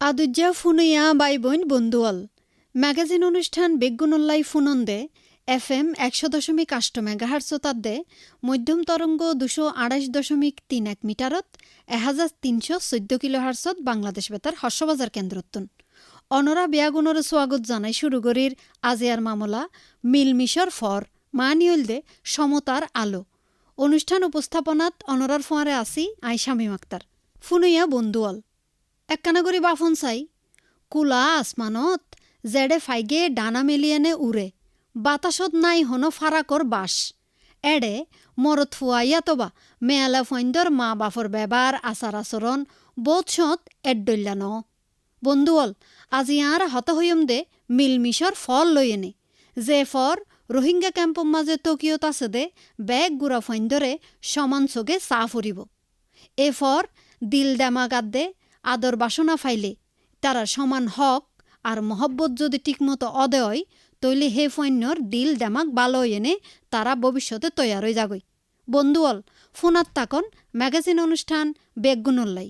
আদুজ্জা ফুনুইয়া by বোন বন্ধুয়াল magazine অনুষ্ঠান বেগুনল্লাই ফুনন্দে FM 100.8 মেগাহার্টসতাদ্দে মধ্যম তরঙ্গ 228.31 মিটারত 1314 কিলোহার্টসত বাংলাদেশ বেতার হর্ষবাজার কেন্দ্রত্তুন অনরা বেয়াগুণর স্বাগত জানাই শুরু করির আজিয়ার মামলা মিলমিশর ফর মানিয়লদে সমতার আলো অনুষ্ঠান উপস্থাপনাত অনরার ফোঁয়ারে আসি আই শামীম আক্তার ফুনুইয়া বন্ধুয়াল এককানাগরি বাফন চাই কুলা আসমানত জেডে ফাইগে ডানা মেলিয়েনে উড়ে বাতাসত নাই হন ফারাকর বাস এডে মরত ফুয়াইয়াতবা মেয়ালা ফৈন্দর মা বাফর বেবার আচার আচরণ বোধছত এড্ডল্যা ন বন্ধুয়ল আজি আর হত হইম দে মিলমিশর ফল লইয়েনে যে ফর রোহিঙ্গা ক্যাম্পর মাঝে টোকিওত আছে দে ব্যাগ গুড়া ফৈন্দরে সমান চোগে চা ফুরিব এ ফর দিল দেমাগাত দে আদর বাসনা ফাইলে তারা সমান হক আর মহব্বত যদি ঠিকমতো অদেয় তৈলে হে ফৈন্যর দিল দেমাক ভালো এনে তারা ভবিষ্যতে তৈয়ার হয়ে যাগই বন্ধুয়ল ফোনাত তাকন ম্যাগাজিন অনুষ্ঠান বেগুনল্লাই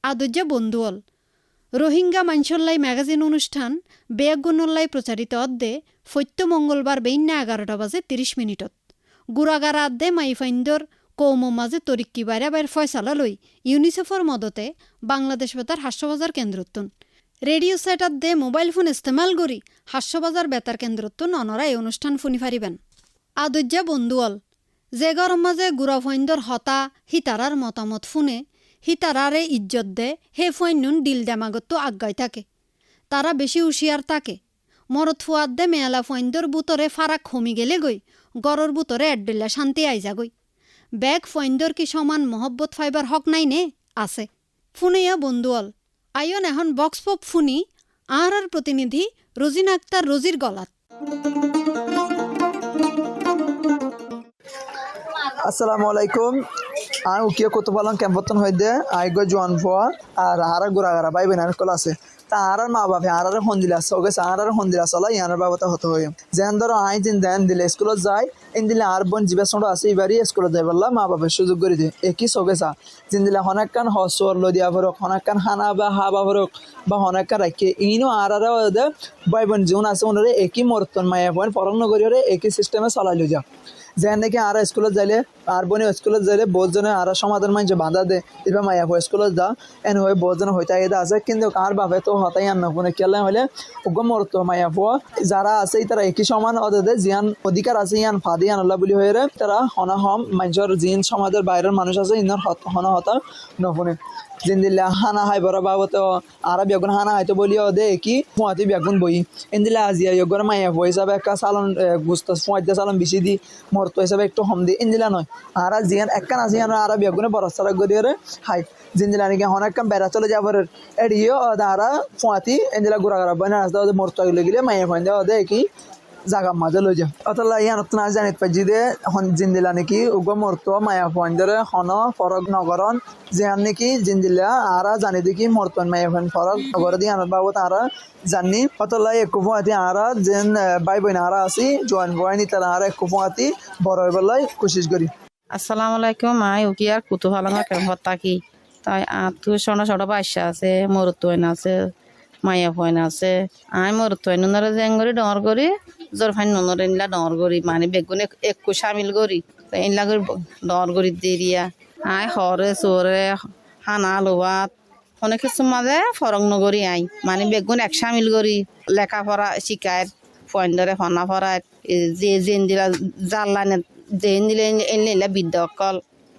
আদুজ্জা বন্ধুয়ল রোহিঙ্গা মাঞ্চল্লাই ম্যাগাজিন অনুষ্ঠান বেগুনল্লাই প্রচারিত অদ্দে ফৈত্য মঙ্গলবার বেইন্না 11টা বাজে 30 মিনিটত গুড়াগারা আদ্দে মাইফাইন্দর কৌমো মাঝে তরিক্কি বাইরে বাইর ফয়সালা লই ইউনিসেফর মদতে বাংলাদেশ বেতার হাস্যবাজার কেন্দ্রত্তুন রেডিও সেটাত দে মোবাইল ফোন ইস্তেমাল করি হাস্যবাজার বেতার কেন্দ্রত্তুন অনরা এই অনুষ্ঠান শুনি ফারিবেন আদুজ্জা বন্ধুয়ল যে গরম মাঝে গুড়া ফৈন্দর হতা হিতারার মতামত ফুনে হিতারারে ইজ্জত দে হে ফৈন্যুন দিল দেমাগত আজ্ঞায় থাকে তারা বেশি হুঁশিয়ার থাকে মরত ফুয়াদ দে মেয়ালা ফৈন্দর বুতরে ফারাক কমি গেলে গই গরর বুতরে এড্ডেল্লা শান্তি আইজা গই ব্যাগ ফৈন্দর কি সমান মহব্বত ফাইবার হক নাই নে আছে ফুনেয়া বন্ধুয়ল আইন এখন বক্স পপ ফুনি আর প্রতিনিধি রোজিনা আক্তার রোজির গলাত আসসালামু আলাইকুম আমি উকিয়া কুতুবালাম ক্যাম্পতন হইদে আইগো জোয়ান ফোয়া আর হারা গুড়াগারা ভাই বোন কল আছে তা আর মা বাপে আর হন্দিলা ওকে আর হন্দিলা চলা ইয়ানোর বাবতা হতে হই যেন ধরো আই দিন দেন দিলে স্কুলত যায় ইন দিলে আর বোন জিবা সঙ্গে আছে এবারই স্কুলত যাই বললাম মা বাপের সুযোগ করে দিয়ে একই চোখে চা জিন দিলে হনাক্কান হসর লদিয়া ফরক হনাক্কান হানা বা হাবা ফরক বা হনাক্কান রাখে ইনো আর ভাই বোন জীবন আছে ওনারে একই মরতন মায়া বোন পরং নগরী একই সিস্টেমে চলাই লো যা যেন নাকি আর স্কুলত যাইলে আর বোনে স্কুলত যাইলে বহুজনে আর সমাধান মানছে বাধা দে এবার মায়া স্কুলত যা এন হয়ে বহুজন হইতে আইদা আছে কিন্তু কার বাপে তো হতাই আন নপুনে কেলে হলে ওগো মরতো মায়া যারা আছে তারা একই সমান অদে জিয়ান অধিকার আছে ইয়ান ফাদি আনল্লা বলি হয়ে তারা হনা হম মানুষের জিন সমাজের বাইরের মানুষ আছে ইনার হনা হতা নপুনে জিন্দিল্লা হানা হাই বড় বাবত আর বেগুন হানা হয়তো বলিও দে কি ফুয়াতি বেগুন বই ইন্দিল্লা আজিয়া ইয়গর মায়া হিসাবে একটা সালন গুস্ত ফুয়াইতে সালন বেশি দি মরতো হিসাবে একটু হম দি ইন্দিলা নয় আর জিয়ান একখান আজিয়ান আর বেগুনে বরসারা গড়িয়ে হাই জিন্দিলা নাকি অনেক কাম বেড়া চলে যাবার এড়িয়ে তারা ফুয়াতি ইন্দিলা গুড়া গুড়া বই না মরতো গেলে মায়া ফাইন দেওয়া দে কি জাগা মাঝে লই যা অতলা ইয়ান না জানিত পাই যে জিন্দিলা নাকি উগ মরতো মায়া ফাইন্দরে হন ফরক নগরন যেন নাকি জিন্দিলা আর জানি দেখি মরতন মায়া ফাইন ফরক নগর দিয়ে আনার বাবু তারা জানি অতলা একু ফুয়াতি আর যেন ভাই বোন আর আছি জয়েন বয়নি তারা আর একু ফুয়াতি বড় বেলায় কোশিশ করি আসসালামু আলাইকুম আই উকিয়ার কুতুহালাঙ্গা ক্যাম্পত থাকি তাই আত্মু ছোট ছোট বাচ্চা আছে মরতন আছে মায়া ফইন আছে আই মরতন নুনরে জেঙ্গরি ডর করি জোর ফাইন নুনরে ইনলা ডর করি মানে বেগুন একু শামিল করি ইনলা করে ডর করি দেরিয়া আই হরে চোরে হানা লোবাত অনেক কিছু মাঝে ফরক নগরি আই মানে বেগুন এক শামিল করি লেখাপড়া শিকায় ফইন্দরে ফনা ফরায় যে জেন দিলা জাল্লানে জেন দিলে এনলা বিদ্যকল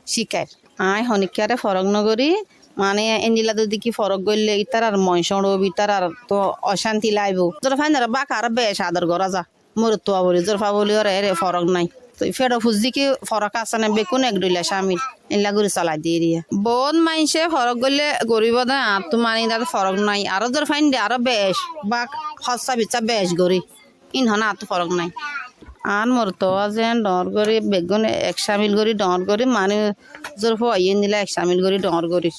শিকায় আই হনিকারে ফরক নগরি মানে এনিলা যদি কি ফরক গইলে ইতার আর ময়সড় ইতার আর তো অশান্তি লাইব তোর ফাইনার বাক আর বেশ আদর করা যা মরতো বলি জোরফা বলি ওর এরে ফরক নাই তো ফেরো ফুজি কি ফরক আছে না বেকুন এক দুইলা স্বামী এলা করে চালাই দিয়ে দিয়ে বহুত মাইসে ফরক গইলে গরিব দা আর তো মানি তার ফরক নাই আরো জোর ফাইন দে আরো বেশ বাক হসা বিচা বেশ গরি ইনহনা আর তো ফরক নাই আর মরতো যেন ডর করি বেগুন এক সামিল করি ডর করি মানে জোর ফুয়াইয়ে নিলে এক সামিল করি ডর করি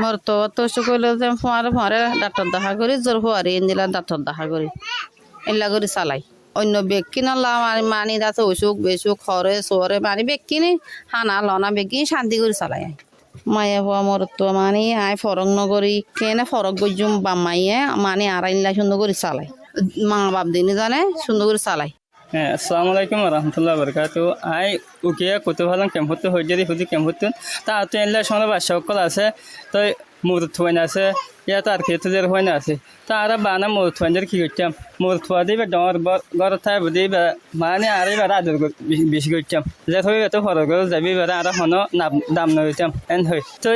মরতো তো কইলে যে ফুয়ারে ফুয়ারে ডাক্তার দেখা করি জোর ফুয়ারে নিলে ডাক্তার দেখা করি এলা করে চালাই অন্য ব্যক্তি নলা মানি আছে অসুখ বেসুখ খরে সোরে মানে ব্যক্তি হানা লনা ব্যক্তি শান্তি করে চালাই মায়া হওয়া মরত্ব মানে আয় ফরক নগরী কেনে ফরক গজুম বাম্মাইয়ে মানে আড়াইলা সুন্দর করে চালাই মা বাপ দিনে জানে সুন্দর করে চালাই। হ্যাঁ, আসসালামু আলাইকুম রহমতুল্লাহ বরকাত। আই উকিয়া কত ভালো ক্যাম্পতে হয়ে যদি হুদি ক্যাম্পতে তা তো এনলে সঙ্গে বাসা সকল আছে তো মুরত হয়ে আছে ইয়া তার ক্ষেত্রে হয় না আছে তা আর বানা মুরত হয়ে কি করতাম মুরত হওয়া দিবে ডর ঘর থাকবে দিবে মানে আর এবার আদর বেশি করতাম যে হয়ে এত ফরক যাবি এবার আর হনো দাম নইতাম এন হই তো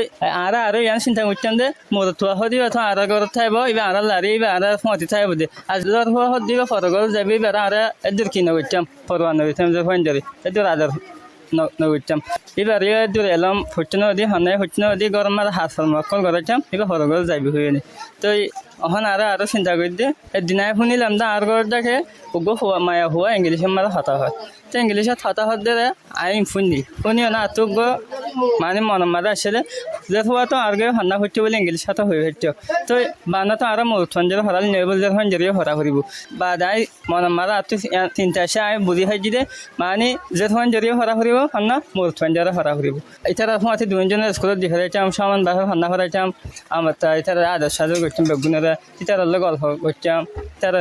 আর ইয়ান চিন্তা করতাম যে মুরত হওয়া হদি তো আর ঘর থাকবো এবার আর লারি এবার আর ফতি থাকবো দে আজ জ্বর হওয়া হদ দিবে ফরক যাবি এবার আর এদের কিনা করতাম ফরওয়া নইতাম যে হয় যাবে এদের আদর নইতাম এবার দূরে এলাম হচ্ছে নদী হনে হচ্ছে নদী গরম আর হাত ফলমক্কল করাইতাম এবার হরগল যাবি হয়ে নি তো এখন আরো চিন্তা করি দিয়ে একদিনায় শুনিলাম দা আর ঘর দেখে ওগো হওয়া মায়া হওয়া ইংলিশে মারা হতা হয় তো ইংলিশত হতা হত দিয়ে আইন শুনিও না তোক মানে মনে মারা আসলে যে হওয়া তো আর গে হন্না হচ্ছে বলে ইংলিশ হাতে হয়ে হচ্ছে তো বানা তো আরো মরুথঞ্জের হরাল নেই বলে যখন জড়িয়ে হরা হরিব বা দাই মনে মারা তো চিন্তা আসে আমি বুঝি হাই দিয়ে মানে যে তখন জড়িয়ে হরা হরিব হন্না মরুথঞ্জের হরা হরিব এছাড়া আছে দুজনের স্কুলত দেখে যাইতাম সমান বাসা হন্না হরাইতাম আমার তা এছাড়া আদর সাজর করতাম বেগুনেরা এছাড়া গল্প করতাম তারা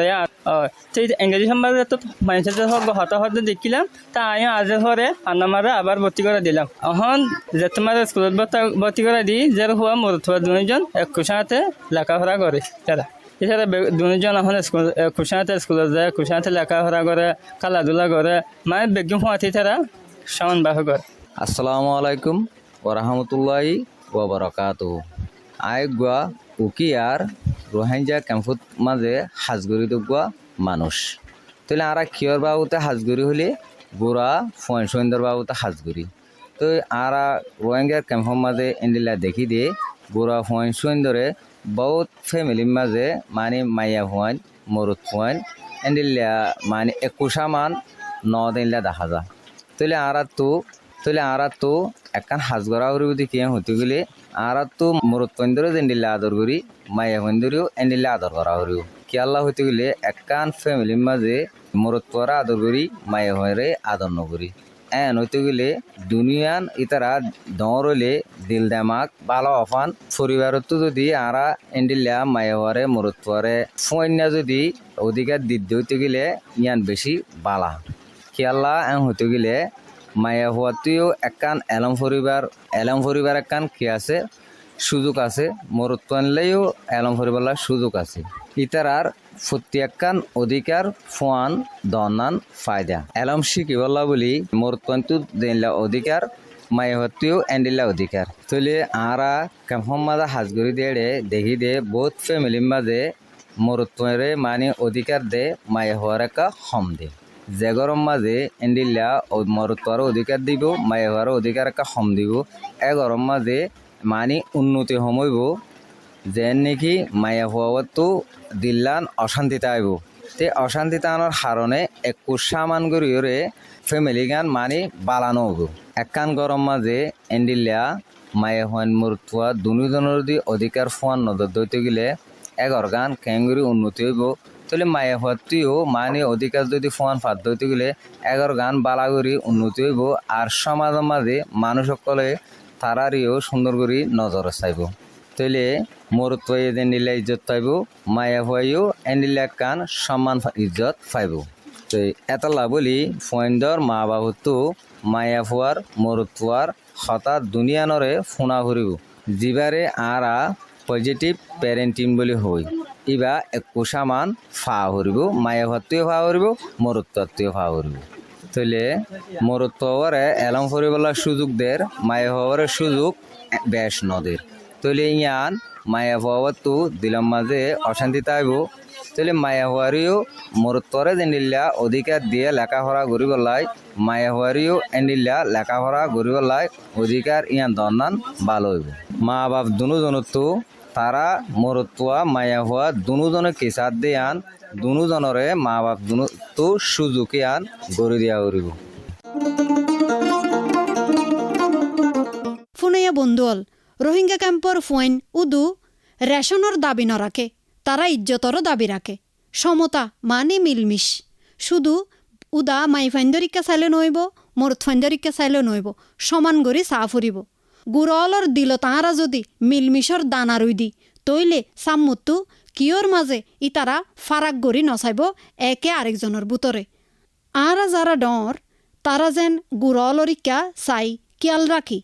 তো ইংরেজি সম্বাদে তো মানুষের যে হতা হতে দেখিলাম তা আমি আজ ঘরে আন্নামারে আবার ভর্তি করে দিলাম এখন যে তোমার স্কুলত ভর্তি করে দিই যে হওয়া মরত হওয়া দুজন এক খুশাতে লেখাপড়া করে তারা এছাড়া দুজন এখন স্কুল খুশাতে স্কুলত যায় খুশাতে লেখাপড়া করে খেলাধুলা করে মানে বেগুন হওয়াতে তারা সমান বাহ করে। আসসালামু আলাইকুম ওরহামতুল্লাহি ওয়াবারাকাতুহু। আই গুয়া উকিয়ার রোহিঙ্গা ক্যাম্পত মাঝে হাজগরি গুয়া মানুষ তাহলে আর কিয়র বাবুতে হাজগরি হলে গোড়া ফয়েন সৈন্দর বাবুতে হাজগরি তো আর রোহিঙ্গার ক্যাম্পর মাঝে এন্ডিলা দেখি দিয়ে গোড়া ফয়েন সৈন্দরে বহুত ফ্যামিলির মাঝে মানে মাইয়া ফয়েন মরুত ফয়েন এন্ডিলা মানে 21 মান 9 দিনলা দেখা যায় তাহলে আর তো একখান হাজগরা হরি বুঝি কে হতে গেলে আর তো মরত পয়েন্দ্র এন্ডিল্লা আদর করি মাইয়া পয়েন্দ্রও এন্ডিল্লা আদর করা হরিও কি আল্লাহ হতে গেলে একখান ফ্যামিলির মাঝে মরত পরা আদর করি মাইয়া হয়ে আদর নকরি এন হইতে গেলে দুনিয়ান ইতারা দর হইলে দিল দামাক ভালো অফান পরিবারতো যদি আরা এন্ডিল্লা মাইয়া হরে মরত পরে ফয়না যদি অধিকার দিতে হইতে গেলে ইয়ান বেশি বালা কি আল্লাহ এন হইতে গেলে মায়া হওয়াতেও একখান এলম পরিবার একখান কি আছে সুযোগ আছে মরত আনলেও এলম পরিবার সুযোগ আছে ইতারার প্রত্যেকখান অধিকার ফোয়ান দনান ফায়দা এলম শিখিবলা বলি মরত আনতু দিনলা অধিকার মায়া হওয়াতেও এন্ডিল্লা অধিকার তাহলে আরা কেমন মাঝে হাজগরি দিয়ে দেখি দে বহুত ফ্যামিলির মাঝে মরত মানে অধিকার দে মায়া হওয়ার একটা হম দে যে গরম মাঝে এন্ডিল্লা মরতোয়ার অধিকার দিব মায়ে হওয়ার অধিকার একটা কম দিব এ গরম মাঝে মানে উন্নতি সমইব যেন নাকি মায়া হওয়াতো দিল্লান অশান্তিতে আইব তে অশান্তিতে আনার কারণে 21 মান গরিয়রে ফ্যামিলি গান মানে বালানো হব একখান গরম মাঝে এন্ডিল্লা মায়ে হওয়ান মরতোয়া দুজনের যদি অধিকার ফোয়ান নজর দইতে গেলে এগর গান কেঙ্গুরি উন্নতি হইব তাহলে মায়ে হওয়াতেও মানে অধিকার যদি ফোয়ান ফাঁদ হইতে গেলে এগর গান বালাগরি উন্নতি হইব আর সমাজের মাঝে মানুষ সকলে তারারিও সুন্দর করে নজর চাইব তাইলে মরত এদিন নিলে ইজ্জত পাইব মায়া হওয়াইও এন্ডিলে কান সম্মান ইজ্জত পাইব তো এতলা বলি ফয়েন্দর মা বাবুতো মায়া হওয়ার মরত হওয়ার হঠাৎ দুনিয়ানরে ফোনা ঘুরিব যিবারে আরা পজিটিভ প্যারেন্টিং বলি হই ইবা 21 মান ফা হরিব মায়া ভাতুও ফা হরিব মরত্বও ফা হরিব তাহলে মরত্ব হওয়ারে এলম হরিবলার সুযোগ দের মায়া হওয়ার সুযোগ বেশ নদের তাহলে ইয়ান মায়া হওয়াতো দিলাম মাঝে অশান্তি তাইব তাহলে মায়া হওয়ারিও মরত্বরে এন্ডিল্লা অধিকার দিয়ে লেখাপড়া করিবলাই মায়া হওয়ারিও এন্ডিল্লা লেখাপড়া করিবলাই অধিকার ইয়ান দন্নান ভালো হইব মা বাপ দুজনতো তারা মরতোয়া মায়া হওয়া দুজনে কেসার দিয়ে আন দুজনরে মা বাপ তো সুযোগে আন গড়ি দিয়া উড়িব। ফুনাইয়া বন্ধুয়াল রোহিঙ্গা ক্যাম্পর ফুয়েন উদু রেশনের দাবি নরাখে তারা ইজ্জতরও দাবি রাখে সমতা মানে মিলমিশ শুধু উদা মাই ফাইন্দরিকা চাইলে নইব মরত ফাইন্দরিকা চাইলে নইব সমান গড়ি চা ফুরিব গুড়লর দিল তাঁরা যদি মিলমিশর দানা রুই দি তৈলে সাম্মুত্তু কিয়র মাঝে ইতারা ফারাক গড়ি নচাইব একে আরেকজনের বুতরে আরা যারা ডর তারা যেন গুড়লরিকা চাই কিয়াল রাখি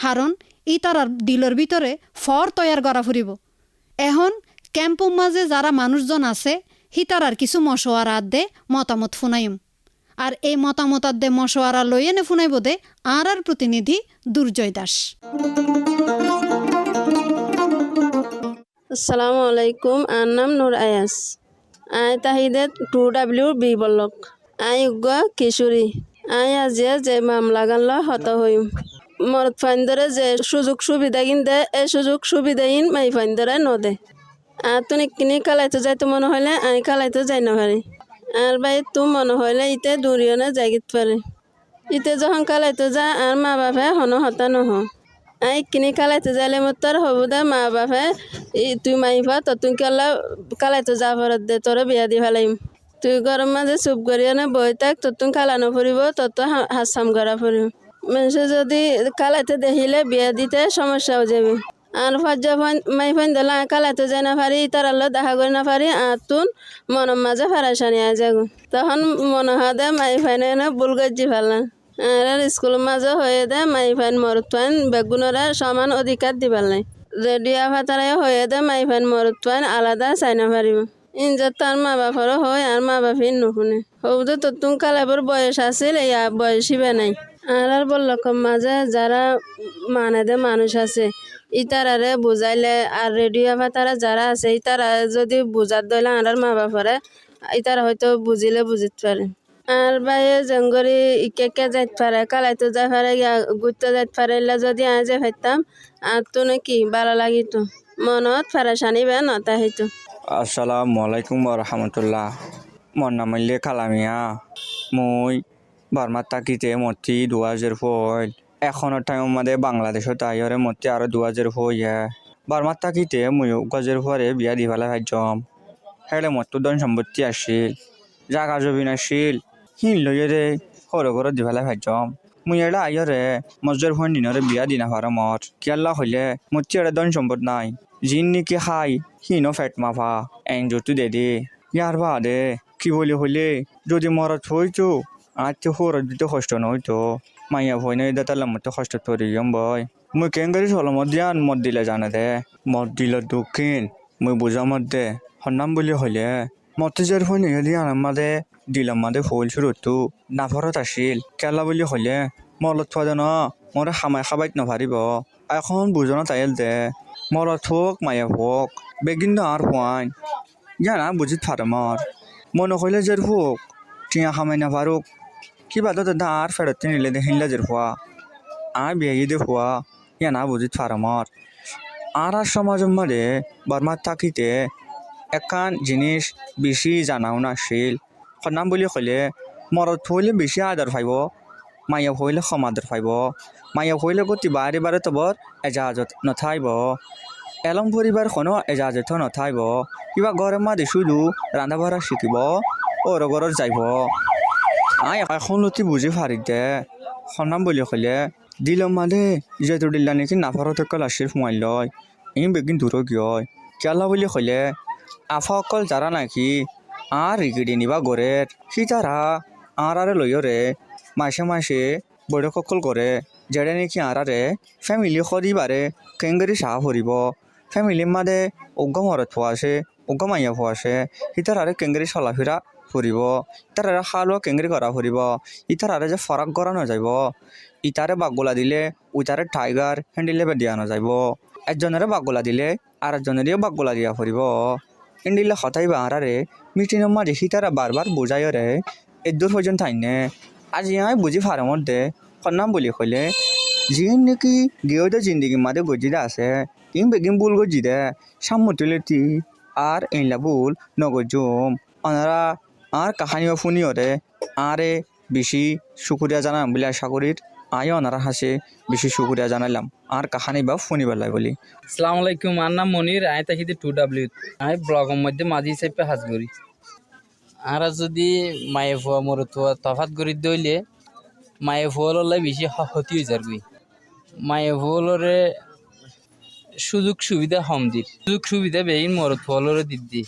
হারণ ইতারার দিলর ভিতরে ফর তৈয়ার করা ফুরিব এখন ক্যাম্পর মাঝে যারা মানুষজন আছে হিতারার কিছু মশওয়ারা দে মতামত ফুনাইম আর এই মতামত দে মশওয়ারা লই এনে ফুনাইব দে আর প্রতিনিধি দুর্জয় দাস। আসসালামু আলাইকুম। আর নাম নূর আয়াস। আই তাহিদে 2W বল্লক। আই উগা কিশোরী। আই আজিয়া যে মামলা গানল হত হইম মরদ ফাইন্দরে যে সুযোগ সুবিধা কিন দে এই সুযোগ সুবিধা ইন মাই ফাইন্দরে নদে আর তুমি কিনি কালাইতে যাইতে মনে হইলে আই কালাইতে যাই না পারি আর ভাই তু মনে হইলে ইতে দূরিয়নে যাইতে পারে ইতে যখন কালাইতে যা আর মা বাপে হন হতা নহ আই কিনি কালাইতে যাইলে মত তোর হবু দে মা বাপে তুই মাইফা তো তুই কালাইতে যা ফরত দে তোর বিয়া দি ফেলাইম তুই গরম মাঝে চুপ করিয়ানে বই থাক তো তুই কালানো ফুরিব তোর তো হাসাম করা ফুরিব মানুষে যদি কালাইতে দেখিলে বিয়া দিতে সমস্যা হয়ে যাবে আর ফাজ্জা মাই ফাইন দিলে কালাইতে যাই না পারি তার আল্লাহ দেখা করে না পারি আর তুন মনের মাঝে ফেরাসানি আয় যাগো তখন মনে হয় দে মাই ফাইনে ভুল গজ্জি ফেললাম আর স্কুলের মাঝে হয়ে দে মাই ফাইন মরত ফাইন বেগুনরা সমান অধিকার দিবার নাই রেডিয়া ফাতারাই হয়ে দে মাই ফাইন মরত ফাইন আলাদা চাই না পারিব ইনজার তার মা বাপরও হয় আর মা বাপি নুশুনে হবু তো তুম কালাইবর বয়স আছিল ইয়া বয়স হিবে নাই আর বললকম মাঝে যারা মানে দে মানুষ আছে ইতারারে বুঝাইলে আর রেডিও ফাতারা যারা আছে ইতারা যদি বুঝার দইলে আর মা বাপরে ইতারা হয়তো বুঝিলে বুঝিতে পারে আর বাইরে জঙ্গরি ইকে যাইতে পারে কালাইতে যাই পারে ঘুরতে যাইতে পারে এলা যদি আজে ফাইতাম আর তো নাকি ভালো লাগিত মনত ফেরাসানি বে নতা হইতো। আসসালামু আলাইকুম রহমতুল্লাহ। মোর নাম হইলে কালামিয়া। মই বার্মার তাকিতে মতি 2004 এখনের টাইম আমাদের বাংলাদেশত তাইরে মতি আরো 2004 বার্মার তাকিতে মই গজের পরে বিয়া দি ফেলা ভাইজম হেলে মতো ধন সম্পত্তি আসিল জাগা জবিন আসিল হিন লইরে সর ঘর দি ফেলা ভাইজম মুই এলা আইরে মজর ফোন দিনরে বিয়া দিনা পার মর কিয়াল্লা হইলে মতি এর ধন সম্পদ নাই জিন নিকি খাই হিনো ফেট মাফা এনজুতু দে দে ইয়ার বাদে কি বলি হইলে যদি মরত হইতো আজ তো হর দিতে কষ্ট নইতো মাইয়া ভয় নাই দাতালাম মতো কষ্ট তরিম বয় মুই কেঙ্গারি সলম দিয়ান মদ দিলে জানে দে মদ দিলে দক্ষিণ মুই বুঝা মত দে হন্নাম বলি হইলে মতে যার ফোন দিয়ান আমাদে দিলাম মাদে ফুল শুরুতো নাফরত আসিল কেলা বলি হইলে মলত থোৱা ন মোরে খামাই খাবাইত নভারিব এখন বুঝনা তাইল দে মরত হোক মায়া হোক বেগিন আর পয়েন জানা বুঝিত পারে মর মনে হইলে যার হোক টিয়া খামাই না পারুক কিবা তো আর ফেরত নিলে দে হিনলা যার হওয়া আর বিয়ে দে হওয়া জানা বুঝিত পারে মর আর সমাজের মাঝে বর্মার থাকিতে একান জিনিস বেশি জানাও নাছিল নাম বলি কইলে মরত হইলে বেশি আদর পাইব মাইয়া হইলে কম আদর পাইব মাইয়া হইলে গতি বারে বারে তবর এজাজত নথাইব এলম পরিবার কোনো এজাজত নথাইব কিবা ঘরের মাঝে শুধু রান্ধা বাঢ়া শিকিব ওর ঘর যাইব আই এখন লতি বুঝি পারি দে সনাম বলি কইলে দিলম মাদে যেহেতু দিল্লা নাকি নাফারত অকল আসির সোমাই লয় ই বেগিন দূর গিয় কেলা বলি কইলে আফা অকল যারা নাকি আর রিগিডি নিবা গড়ের সি তারা আর লইরে মাসে মাসে বড় ককল করে যেটা নাকি আরে ফ্যামিলি সদিবারে কেঙ্গারি সাহা ভরিব ফ্যামিলির মাঝে অজ্ঞ মরত হওয়া আছে অজ্ঞ মাইয়া হওয়া আছে ইতার আরে কেঙ্গারি চলাফেরা ফুরিব ইতার আরে খালোয়া কেঙ্গারি করা ফুরিব ইতার আরে যে ফরাক করা নযাইব ইতারে বাগোলা দিলে উইতারে টাইগার হ্যান্ডিলে দিয়া নযাইব একজনেরে বাগোলা দিলে আর একজনেরও বাগোলা দিয়া ফুরিব হ্যান্ডিলে হতাইবা আরে মিটিংয়ের মাঝে সিতারা বারবার বুঝাই রে এদূর পর্যন্ত আইনে আজি আই বুঝি ফারার মধ্যে নাম বলি কইলে যিন নাকি গিয়েও জিন্দগির মাঝে গজিদা আছে ইম বেগিন বুল গজি দে সামতুলেতি আর এইলা বুল নগজুম ওনারা আর কাহানি শুনি ওরে আরে বেশি শুকুরিয়া জানাম বলে আশা করির আয় ওনারা হাসে বেশি শুকুরিয়া জানালাম আর কাহানি বা শুনি বেলায় বলি। আসসালামু আলাইকুম। আর নাম মনির। আয় তাকিতে 2W আয় ব্লগের মধ্যে মাঝি হিসেবে হাজ করি আর যদি মায়ে ফুয়া মরত তফাত করি দইলে মায়ে ফুয়াল বেশি ক্ষতি হয়ে যার গই মায়ে ফলরে সুযোগ সুবিধা হম দিত সুযোগ সুবিধা বেইন মরদ ফলরে দিদি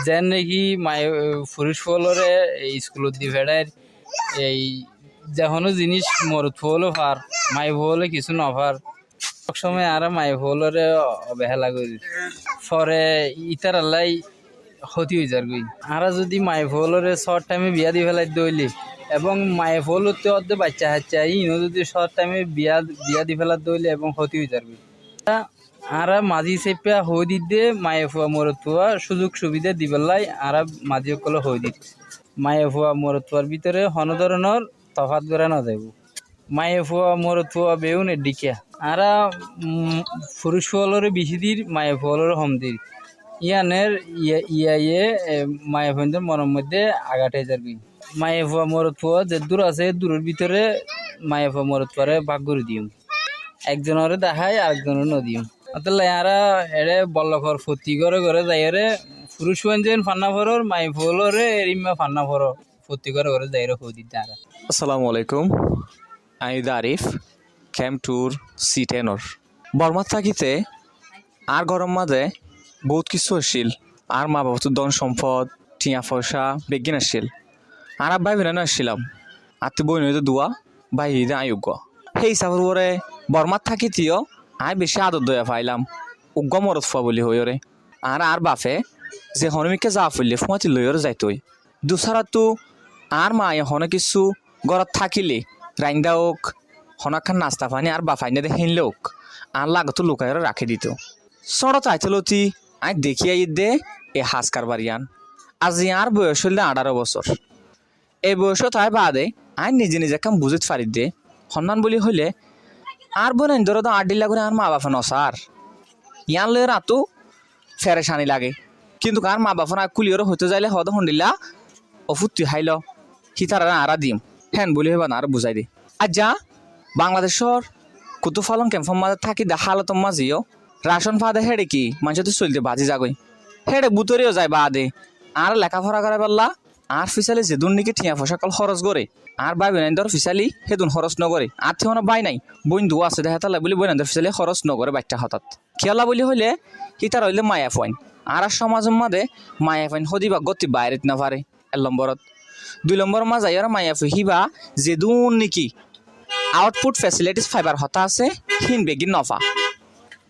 যেন নাকি মায়ে পুরুষ ফলরে এই স্কুলত দি ফেড়ার এই যখনও জিনিস মরদ ফলও ফার মায়ে ফলে কিছু নফার সবসময় আর মায়ে ফলরে অবহেলা করি পরে ইতার আল্লাহ ক্ষতি হয়ে যার গই আর যদি মায়ে ফলরে শর্ট টাইমে বিয়া দি ফেলাই দইলি এবং মায়ে ফলতে অর্ধে বাচ্চা হাচ্চা ইনো যদি শর্ট টাইমে বিয়া দি ফেলার দইলি এবং ক্ষতি হয়ে যার গই আর মাঝি চেপা হয়ে দিতে মায়ে ফুয়া মরদ ফুয়া সুযোগ সুবিধা দিবেলাই আর মাঝি সকলে হয়ে দিত মায়ে ফুয়া মরদ ফুয়ার ভিতরে হন ধরনের তফাত করে না যাব মায়ে ফুয়া মরদ ফুয়া বেউন ডিকিয়া আর পুরুষ ফুয়ালরে বেশি দির মায়ে ফুয়ালরে হম দির ইয়ানের ইয়ে মায়ে ফুয়াদের মনের মধ্যে আঘাটে যাবি মায়ে ফুয়া মরদ ফুয়া যে দূর আছে দূরের ভিতরে মায়ে ফুয়া মরদ ফুয়ারে ভাগ করে দিম একজনের দেখায় আরেকজনের নদীম অতলে আরা এড়ে বল্লখর ফুর্তি করে করে যাইরে পুরুষ যেন ফান্না ফরর মাই ফলরে এরিমা ফান্না ফর ফুর্তি করে করে যাইরে হো দিতে আরা আসসালামু আলাইকুম আমি আরিফ ক্যাম্প ট্যুর C10 বর্মাত থাকিতে আর গরম মাঝে বহুত কিছু আসছিল আর মা বাবা তো ধন সম্পদ টিয়া পয়সা বেগিন আসছিল আর ভাই বোন আসছিলাম আত্মি বই নইতে দোয়া ভাই হিদে আয়োগ্য সেই হিসাবের পরে বর্মাত থাকিতেও আই বেশি আদর দয়া পাইলাম উগ্র মরদ ফুয়া বলি হইরে আর বাপে যে হনমিকে যা ফুললে ফুয়াতি লইরে যাইতই দুসারাতো আর মা হনে কিছু ঘরত থাকিলে রাইন্দা হোক হনাখান নাস্তা পানি আর বাফাইনে হিনলে হোক আর লাগতো লুকাইরে রাখি দিত সড় চাইতলতি আই দেখি আই দে এ হাসকার বাড়িয়ান আজি আর বয়স হইলে 18 বছর এই বয়স তাই বাদে আই নিজে নিজে কাম বুঝিত পারি দে সন্ধান বলি হইলে আর বোন ধরো তো 8 দিলা করে আর মা বাপা নসার ইয়ান লয়ে রাতো ফেরেশানি লাগে কিন্তু আর মা বাপা না কুলিয়র হইতে যাইলে হদ হন্ডিলা অফুত্তি হাইল হিতারা আরা দিম হ্যান বলি হইবা না আর বুঝাই দি আর যা বাংলাদেশর কুতুফালন ক্যাম্পের মাঝে থাকি দেখালো তোমা জিও রাশন ফাদে হেডে কি মানুষ তো চলতে বাজি যাগই হেডে বুতরেও যায় বাদে আর লেখাপড়া করে পারলা আর ফিসালি যেদুন নাকি ঠিয়া পয়সা কল খরচ করে আর বাই বোনাইন্দর ফিসালি সেদুন খরচ নকরে আর ঠিকনা বাই নাই বইন দু আছে দেখা তালা বলি বোনাইন্দর ফিসালি খরচ নকরে বাচ্চা হঠাৎ খেলা বলি হইলে হিতার হইলে মায়া ফাইন আর সমাজের মাঝে মায়া ফাইন হদিবা গতি বাইরে না পারে 1 নম্বরত 2 নম্বর মাঝে আর মায়া ফি হিবা যেদুন নাকি আউটপুট ফ্যাসিলিটিস ফাইবার হতা আছে হিন বেগিন নফা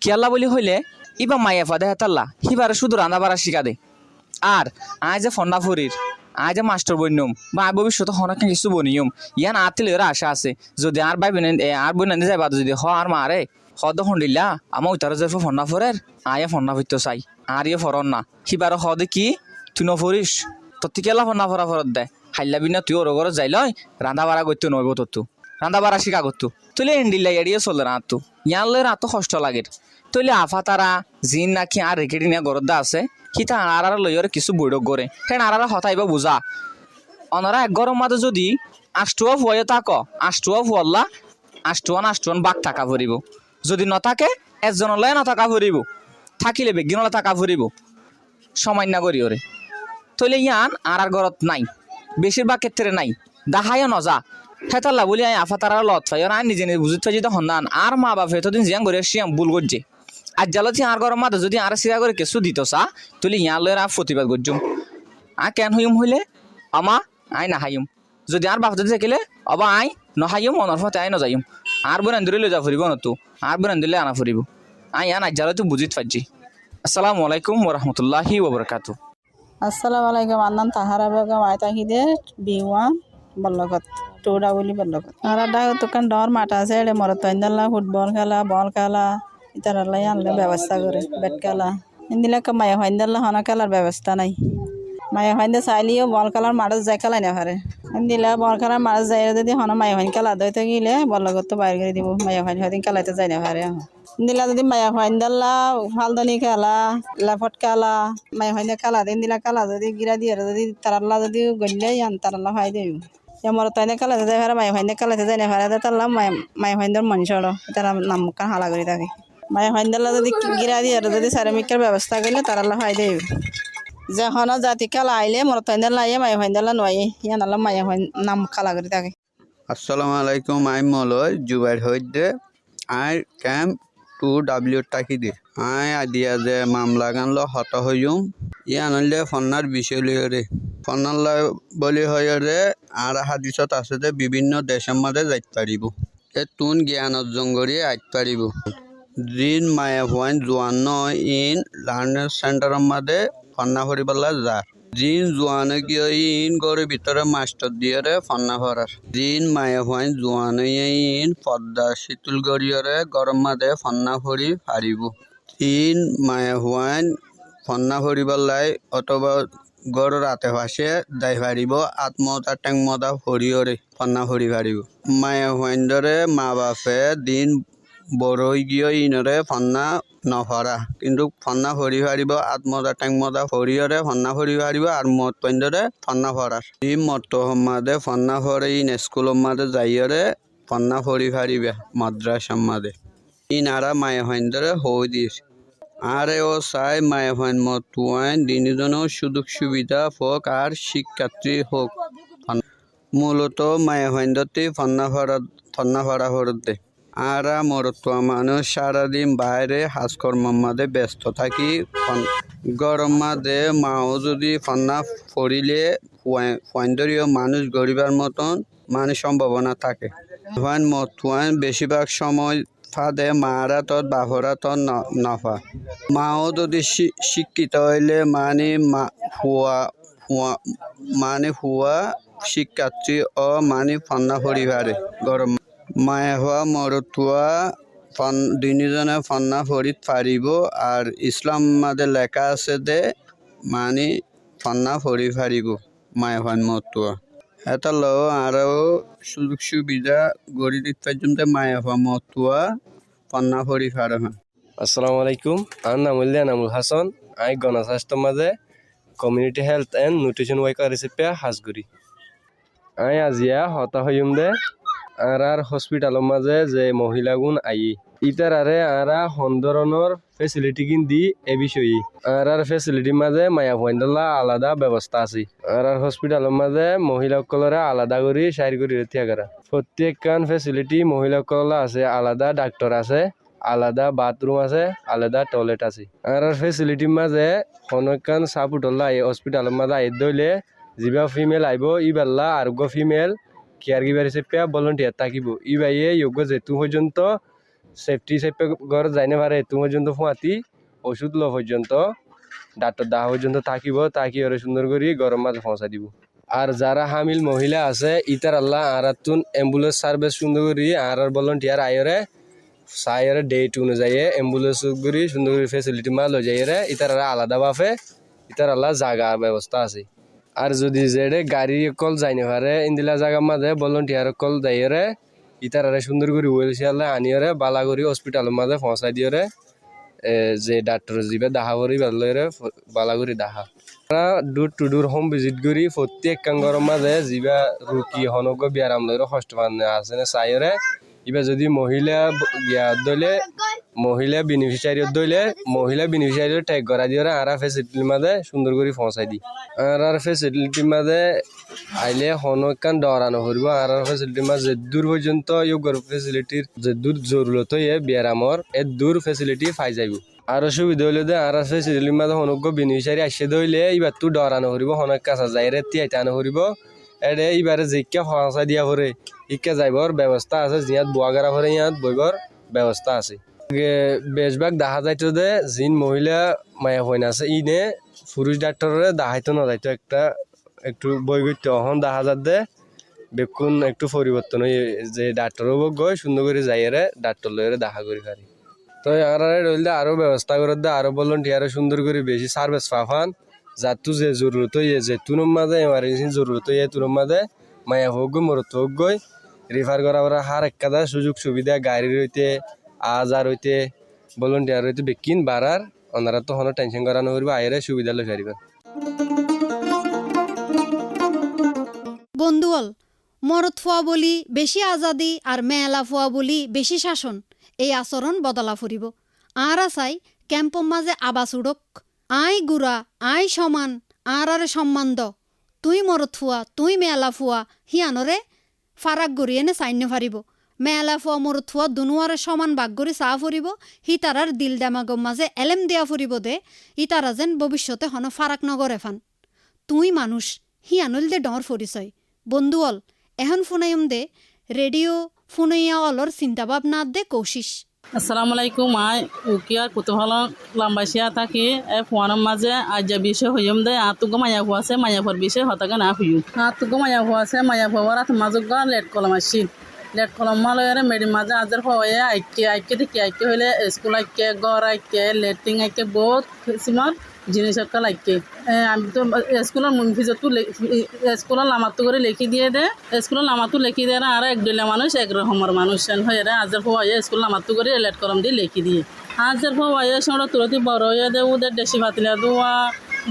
খেলা বলি হইলে ইবা মায়া ফা দেখা তাল্লা হিবারে শুধু রান্না বাড়া শিখা দে আর আয় যে ফন্না ফরির আয় যে মাস্টার বন্যম বা ভবিষ্যতে হনাকে কিছু বনিয়ম ইয়ান আতিলের আশা আছে যদি আর ভাই বোন আর বোন যাইবা যদি হ আর মারে হদ হন্ডিলা আমার উতারে যে ফন্না ফরের আয় ফন্না ফিরতে চাই আর ইয়ে ফরন না সিবার হদে কি তুই নফরিস তোর কেলা ফন্না ফরা ফরত দে হাইলা বিনা তুই ওর ঘরে যাই লয় রান্ধা বাড়া করতে নইব তোর তু রান্ধা বাড়া শিখা করতু তুলে এন্ডিলা এড়িয়ে চলে না তু ইয়ান লয় রাত কষ্ট লাগে তইলে আফা তারা জিন নাকি আর রেকেডি নিয়ে গরদা আছে হিতা আর লইরে কিছু বৈঠক করে হেন আর হতাইবা বুঝা অনারা এক গরম মাঝে যদি আষ্টুয়া ফুয়াইও থাক আষ্টুয়া ফুয়াল্লা আষ্টুয়ান বাঘ থাকা ফুরিব যদি নথাকে একজনলে নথাকা ফুরিব থাকিলে বেগিনলে থাকা ফুরিব সমান্য করি ওরে তইলে ইয়ান আর ঘরত নাই বেশিরভাগ ক্ষেত্রে নাই দাহাইও নজা হেতাল্লা বলি আই আফা তারা লত পাই আর নিজে নিজে বুঝতে পাই যদি সন্ধান আর মা বাপ এতদিন জিয়াং করে শিয়াম ভুল করছে আর জালতি আর গরম মাঝে যদি আর সিরা করে কিছু দিত চা তুলি ইয়ার লয়ের আর প্রতিবাদ করছুম আর কেন হইম হইলে আমা আই না হাইম যদি আর বাপ যদি থাকিলে অবা আই নহাইম অনর ফতে আই নজাইম আর বোন আন্দরে লৈ যা ফুরিব নতু আর বোন আন্দরে আনা ফুরিব আই আন জালতি বুঝিত পারছি আসসালামু আলাইকুম ওয়া রাহমাতুল্লাহি ওয়া বারাকাতুহু আসসালামু আলাইকুম আন্নান তাহারা বেগম আয়তাহিদে B1 বল্লগত টোড়া বলি বল্লগত আর দোকান ডর মাঠ আছে এড়ে মরত পাইন্দাল্লা ফুটবল খেলা বল খেলা ইতারাল্লাই আনলে ব্যবস্থা করে বেট খেলা ইন্দিলাকে মায়া হাইন্দাল্লা হনা খেলার ব্যবস্থা নাই মায়া হাইন্দা চাইলেও বল খেলার মাঠে যাই খেলাই না পারে ইন্দিলা বল খেলার মাঠে যাই যদি হনা মায়া হাইন খেলা দইতে গেলে বল্লগত তো বাইরে করে দিব মায়া হাইন হয়দিন খেলাইতে যাই না পারে ইন্দিলা যদি মায়া হাইন্দাল্লা ফালদানি খেলা লেফট খেলা মায়া হাইন্দা খেলা ইন্দিলা খেলা যদি গিরা দিয়ে যদি তারাল্লা যদি গড়লে আন তারাল্লা খাই দেব আমার তাই খেলাতে যাই পারে মায়া হাইন্দা খেলাতে যাই না পারে তারলাম মায়া হাইন্দার মনীষর তারা নাম কান হালা করে থাকে মায়া হাইন্দাল্লা যদি গিরা দিয়ে যদি সারামিকের ব্যবস্থা করলে তারাল্লা খাই দেব যখন জাতি খেলা আইলে মরত হাইন্দাল্লা আইয়ে মায়া হাইন্দাল্লা নয় ইয়ান আল্লাহ মায়া নাম খেলা করে থাকে আসসালামু আলাইকুম, আই মলয় জুবাইর হইদে আই ক্যাম্প 2W টাকি দি আই আদিয়া যে মামলা গানল হত হইম ই আনলে ফন্নার বিষয় লইরে ফন্নাল বলি হইরে আর হাদিসত আছে যে বিভিন্ন দেশের মাঝে যাইতে পারিব এ তুন জ্ঞান অর্জন করি আইতে পারিব জিন মায়া পয়েন্ট জোয়ান্ন ইন লার্নার সেন্টারের মাঝে ফন্না করিবলা যার জিন জোয়ানো গিয়ে ইন গড়ের ভিতরে মাস্টার দিয়ে ফন্না ভরার জিন মায়া হয় জোয়ানো ইন পদ্মা শীতল গড়িয়রে গরম মাদে ফন্না ভরি পারিব ইন মায়া হয় ফন্না ভরিবার লাই অথবা গড় রাতে ভাসে যাই পারিব আত্মতা টেংমতা ভরিয়রে ফন্না ভরি পারিব মায়া হয় ধরে মা বাপে দিন বড়ই গিয়ে ইনরে ফন্না নভরা কিন্তু ফন্না ভরি পারিব আত্মদা টেংমদা ভরিয়রে ফন্না ভরি পারিব আর মত পেন্দরে ফন্না ভরার ই মত মাদে ফন্না ভরে ইন স্কুলের মাদে যাইয়রে ফন্না ভরি পারিবে মাদ্রাসার মাদে ইনারা মায়ে হইন্দরে হই দিস আরে ও চাই মায়ে হইন মত দিনজনও সুযোগ সুবিধা হোক আর শিক্ষার্থী হোক মূলত মায়ে হইন্দতে ফন্না ভরা ভরতে আরা মরতুয়া মানুষ সারাদিন বাইরে কাজকর্মের মাঝে ব্যস্ত থাকি গরম মাঝে মাও যদি ফন্না ফরিলে ফন্দরীয় মানুষ গরিবার মতন মানে সম্ভাবনা থাকে মতুয়ান বেশিরভাগ সময় ফাদে মারা তত বাহরা তত নফা মাও যদি শিক্ষিত হইলে হুয়া শিক্ষার্থী ও ফন্না পরিবারে গরম মায়ে হওয়া মরতুয়া দুইজনে ফন্না ফরিত পারিব আর ইসলাম মাদে লেখা আছে দে ফন্না ফরি পারিব মায়ে হওয়ান মরতুয়া এটা লো আরও সুযোগ সুবিধা গড়ি দিতে জন্য মায়ে হওয়া মরতুয়া ফন্না ফরি পারে হন। আসসালামু আলাইকুম, আমার নাম হইলে নামুল হাসান। আমি গণস্বাস্থ্য মাঝে community health and nutrition worker হিসেবে হাজগুড়ি। আমি আজিয়া হতা হইম দে আর হসপিটালের মাঝে যে মহিলাগুন আই ইতারারে আরা হন্দরনের ফেসিলিটি কিন দি এ বিষয়ে আর ফেসিলিটির মাঝে মায়া পয়েন্টলা আলাদা ব্যবস্থা আছে আর হসপিটালের মাঝে মহিলাসকলরে আলাদা করে সাইড করে থিয়াগারা প্রত্যেকখান ফেসিলিটি মহিলাসকল আছে আলাদা ডাক্তার আছে আলাদা বাথরুম আছে আলাদা টয়লেট আছে আর ফেসিলিটির মাঝে অনেকখান সাপোর্টলা হসপিটালের মাঝে আই দইলে যিবা ফিমেল আইব ইবাল্লা আরোগ্য ফিমেল কেয়ার গিভার হিসেবে ভলেন্টিয়ার থাকিব ই বাইয়ে যোগ্য যেহেতু পর্যন্ত সেফটি হিসেবে ঘর যাইনে পারে এতু পর্যন্ত ফুয়াতি ওষুধ লো পর্যন্ত ডাক্তার দাহ পর্যন্ত থাকিব তাকি ওরে সুন্দর করে গরম মাঝে পৌঁছা দিব আর যারা হামিল মহিলা আছে ইতার আল্লাহ আর তুন অ্যাম্বুলেন্স সার্ভিস সুন্দর করি আর ভলেন্টিয়ার আয়রে সাইরে ডেট অনুযায়ী অ্যাম্বুলেন্স করি সুন্দর করে ফেসিলিটি মাল হয়ে যাইরে ইতার আলাদা ভাবে ইতার আল্লাহ জায়গা ব্যবস্থা আছে আর যদি যেড়ে গাড়ি কল যাইনে পারে ইন্দিলা জায়গার মাঝে ভলেন্টিয়ার কল যাইরে ইতারে সুন্দর করে হুইলচেয়ারে আনিয়রে বালা করে হসপিটালের মাঝে পৌঁছাই দিয়রে যে ডাক্তার যাবে দাহা করি বেলরে বালা করে দাহা door to door home visit করি প্রত্যেক কাঙ্গর মাঝে যা রুগী হনক ব্যায়াম লইরে কষ্ট পানে আছে না চাইরে এবার যদি মহিলা দইলে মহিলা বেনিফিশিয়ারি দইলে মহিলা বেনিফিশিয়ারি ট্যাগ করা দিয়ে আর ফেসিলিটির মাঝে সুন্দর করে পৌঁছাই দি আর ফেসিলিটির মাঝে আইলে হনকান ডরানো করব আর ফেসিলিটির মাঝে দূর পর্যন্ত ইয়োগর ফেসিলিটির যে দূর জরুরত হয়ে ব্যায়ামর এ দূর ফেসিলিটি পাই যাইব আর সুবিধা হইলে দে আর ফেসিলিটির মাঝে হনক বেনিফিশিয়ারি আসে দইলে এবার তো ডরানো করব হনক কাছা যাইরে তিয়াইতানো করব এডে এবারে জিকা পৌঁছাই দিয়া পরে ইকা যাইবর ব্যবস্থা আছে জিয়াত বুয়াগারা পরে ইয়াত বইবর ব্যবস্থা আছে বেশভাগ দেখা যাইতো যে জিন মহিলা মায়া হইন আছে ইনে পুরুষ ডাক্তারের দেখাইতো না যাইতো একটু বই করতে অহন দেখা যাত দে বেকুন একটু পরিবর্তন হয়ে যে ডাক্তারও গই সুন্দর করে যাইরে ডাক্তার লইরে দেখা করি পারি তো আর রইলে আরো ব্যবস্থা করে দে আরো ভলেন্টিয়ার সুন্দর করে বেশি সার্ভিস পাফান যাতু যে জরুরত হয়ে যে তুনোর মাঝে এমার্জেন্সি জরুরত হয়ে তুনোর মাঝে মায়া হোক গই মরত হোক গই রেফার করা হার একটা সুযোগ সুবিধা গাড়ি রইতে আজার হইতে ভলেন্টিয়ার হইতে বেকিন বাড়ার ওনারা তো হনো টেনশন করানো করবে আইরে সুবিধা লই পারিবেন বন্ধুয়াল মরদ ফুয়া বলি বেশি আজাদি আর মেলা ফুয়া বলি বেশি শাসন এই আচরণ বদলা ফুরিব আর আসাই ক্যাম্পর মাঝে আবাস উড়ক আই গুড়া আই সমান আর সম্মান দ তুই মরদ ফুয়া তুই মেলা ফুয়া হিয়ানরে ফারাক গড়ি এনে চাইন্য ফারিব মেলা ফুয়া মরত ফুয়া দুনুয়ারে সমান বাগ গড়ি চাহ ফুরিব হি তারার দিল দামাগম মাঝে এলেম দেয়া ফুরিব দে ই তারা যেন ভবিষ্যতে হন ফারাক নগরে ফান তুই মানুষ হি আনল দে ডর ফরিচয় বন্ধুঅল এখন ফোনাইম দে রেডিও ফোনাইয়া অলর চিন্তা ভাবনা দে কৌশিস আসসালামু আলাইকুম আই উকিয়ার কুতুহল লাম্বাসিয়া থাকি এ ফোয়ানোর মাঝে আজ বিষয় হইম দে আতুগো মায়া ফুয়াছে মায়াফর বিষয় হতাকে না হইম আতুগো মায়া ফুয়াছে মায়া ফুয়ার আত মাজুগ লেট কলম আসি লেট কলম মালয়ের মেডি মাঝে আজের হয়ে আইকে দেখি আইকে হইলে স্কুল আইকে ঘর আইকে লেট্রিন আইকে বহুত কিসিমর জিনিস একটা আইকে আমি তো স্কুলের ফিজতো স্কুলের নামাতো করে লিখি দিয়ে দে স্কুলের নামাতো লিখি দিয়ে আর একদিলে মানুষ একরকমের মানুষ হয়ে আজের হয়ে স্কুল নামাতো করে লেট কলম দিয়ে লিখি দিয়ে আজের হয়ে সঙ্গে তুলতি বড় হয়ে দে ওদের দেশি ভাতিলা দোয়া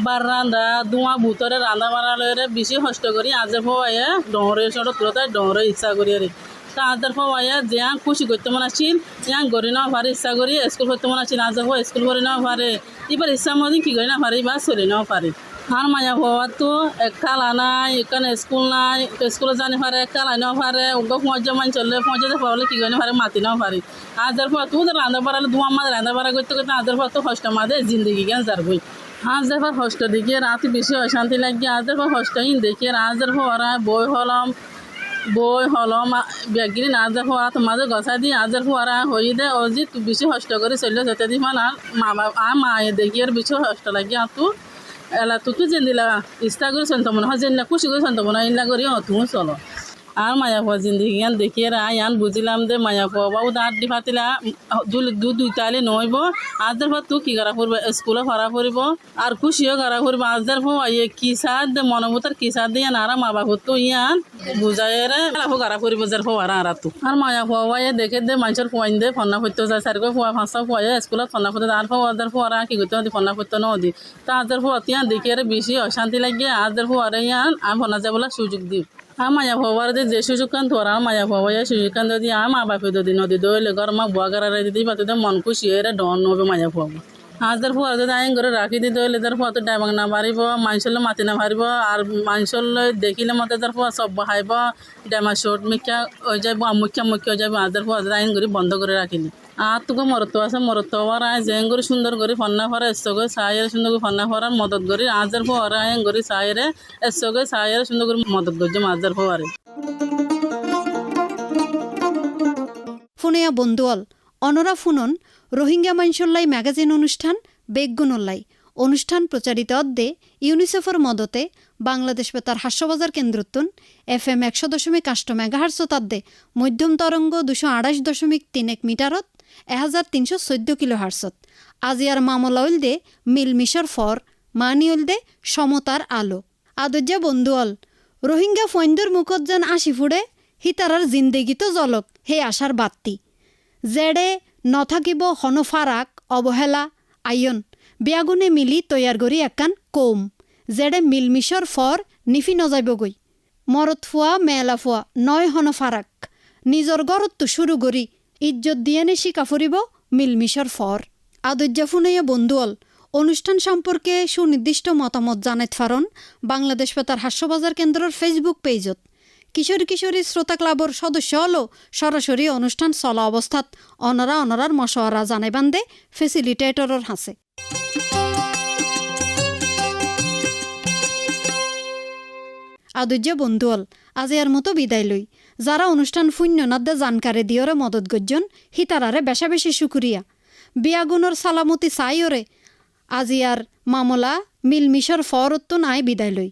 বার রান্ধা দুয়া ভূতরে রান্ধা বাড়া লয়ে বেশি কষ্ট করি আজের হয়ে ডরে সঙ্গে তুলতে ডরে ইচ্ছা করি আর তাদের হওয়া যে খুশি করতে মনে আসছিল ইয়াং গড়ি না পারে ইচ্ছা করি স্কুল করতে মনে আসছিল আজ স্কুল করে না পারে এবার ইচ্ছা মতো কি করে না পারে বা চলে নাও পারে আর মায়া হওয়া তো কালা নাই এখানে স্কুল নাই স্কুলে জানি পারে কালাই নাও পারে ওগো পৌঁছে মান চললে পৌঁছাতে পারলে কি করে পারে মাতি নাও পারে আজের পর তো রান্না বাড়ালে দুয়া মাঝে রান্না বাড়া করতে করতে আজের পর তো কষ্ট মাঝে জিন্দগি জ্ঞান যারবই আজের পর কষ্ট দেখিয়ে রাতে বেশি অশান্তি লাগিয়ে আজের পর কষ্টহীন দেখিয়ে আজের হওয়ারা বই হলম ব্যাগিরি না আজ হওয়া মাঝে গছা দিয়ে আজের হওয়ারা হয়ে দে ও যে তুই বেশি কষ্ট করে চললে যেতে দিস মানে আর মা দেখি আর বেশি কষ্ট লাগে আর তু এলা তুই যে দিলা ইচ্ছা করে চলতে মনে হয় যেন খুশি করে চলতে মনে হয় ইল্লা করি তুমিও চলো আর মায়া ফুয়া জিন্দিগি গান দেখিয়ে আন বুঝিলাম যে মায়া ফুয়া বাবু দাঁত দি ফাতিলা দুইটালে নইব আজের পর তুই কি করা করবো স্কুলে ভরা ফুরিব আর খুশিও করা ফুরিব আজের ফুয়া ইয়ে কি সার দে মনোভূতার কি সার দিয়ে আর মা বাবু তো ইয়ান বুঝাই করা ফুরিব যার ফুয়ারা আর তু আর মায়া ফুয়া দেখে দে মানুষের ফুয়াইন দে ফন্না ফুটতে যায় সারকে ফুয়া ফাঁসা ফুয়াই স্কুলত ফন্না ফুটতে আর ফুয়াদের ফুয়ারা কি করতে হতে ফন্না ফুটতে নদী তা আজের ফুয়া তিয়ান দেখিয়ে বেশি অশান্তি লাগে আজের ফুয়ারে ইয়ান আর ফন্না যাবলা সুযোগ দিই মায়া হওয়ার যে সুযোগ কান তোরা মায়া হওয়া সুযোগ কান যদি মা বাপে যদি নদী দইলে ঘর মা বুয়া গারা দিদি পাতে মন খুশি এর ডন নবে মায়া হওয়া আজের ফুয়া যদি আইন করে রাখি দিতে হইলে তার ফুয়া তো ডাইবাং না পারিব মানুষের মাতি না পারিব আর মানুষের দেখিলে মতে তার ফুয়া সব বহাইব ডেমা শর্ট মিকা হয়ে যাব মুখ্যা হয়ে যাব আজের ফুয়া আইন করে বন্ধ করে রাখিলি আর তোকে মরত্ব আছে মরত্ব হওয়ার আয় জেং করে সুন্দর করে ফন্না ফরা এসে করে সাইয়ের সুন্দর করে ফন্না ফরার মদত করি আজের ফুয়ারা আইন করে সাইরে এসে করে সাইয়ের সুন্দর করে মদত করছে আজের ফুয়ারে ফোনেয়া বন্ধুয়াল অনরা ফুনন রোহিঙ্গা মাইনসল্লাই ম্যাগাজিন অনুষ্ঠান বেগগুনল্লাই অনুষ্ঠান প্রচারিত অদ্দে ইউনিসেফের মদতে বাংলাদেশ বেতার হাস্যবাজার কেন্দ্রতুন FM 100.8 মেগাহার্জ তাদ্দে মধ্যম তরঙ্গ 228.31 মিটারত 1314 কিলোহার্জত আজিয়ার মামলাউল দে মিল মিশর ফর মানিউল দে সমতার আলো আদজ্জা বন্ধুয়াল রোহিঙ্গা ফৈন্দর মুখত যেন আসি ফুড়ে হিতারার জিন্দেগি তো জলক হে আশার বাত্তি জেডে নথাকিব হনফারাক অবহেলা আয়ন বিয়াগুনে মিলি তৈয়ার করি একান কৌম জেডে মিলমিশর ফর নিফি নজাইবগৈ মরত ফুয়া মেলা ফুয়া নয় হনফারাক নিজর গরত শুরু করি ইজ্জত দিয়ে নে শিকা ফুরিব মিলমিশর ফর আদজ্জা ফুনাইয়া বন্ধুয়াল অনুষ্ঠান সম্পর্কে সুনির্দিষ্ট মতামত জানাইত ফারন বাংলাদেশ বেতার হাস্যবাজার কেন্দ্রের ফেসবুক পেজত কিশোরী কিশোরী শ্রোতা ক্লাবর সদস্য হলো সরাসরি অনুষ্ঠান চলা অবস্থাত অনরার মশওয়ারা জানাইবান দে ফেসিলিটেটরর হাসে আদুজ্জা বন্ধুয়াল আজি আর মতো বিদায় লই যারা অনুষ্ঠান শূন্য নাদ্দে জানকারে দিয়রে মদত গজ্জন হিতারারে বেশা বেশি শুকুরিয়া বিয়াগুনর সালামতি চাইরে আজি আর মামলা মিলমিশর ফরত্তন আয় বিদায় লই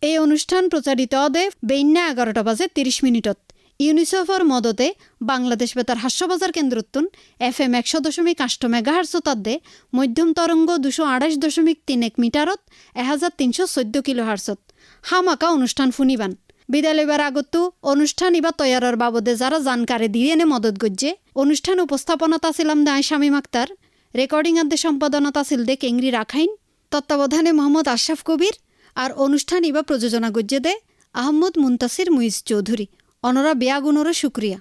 এই অনুষ্ঠান প্রচারিত অদে বেইন্না 11টা বাজে 30 মিনিটত ইউনিসেফের মদতে বাংলাদেশ বেতার হাস্যবাজার কেন্দ্রতুন FM 100.8 মেগাহার্জ তাদ্দে মধ্যম তরঙ্গ 228.31 মিটারত 1314 কিলোহার্জত হামাকা অনুষ্ঠান শুনিবান বিদায় লইবার আগতো অনুষ্ঠান ইবা তৈয়ারের বাবদে যারা জানকারি দিয়ে এনে মদত গজ্জে অনুষ্ঠান উপস্থাপনত আছিলাম দে শামীম আক্তার রেকর্ডিং আদ্দে সম্পাদনত আছিল দে কেংরি রাখাইন তত্ত্বাবধানে মোহাম্মদ আশরাফ কবির আর অনুষ্ঠান ইবা প্রযোজনা গজ্জে দে আহমদ মুন্তাসির মুইজ চৌধুরী অনরা বেয়াগুনরও শুক্রিয়া।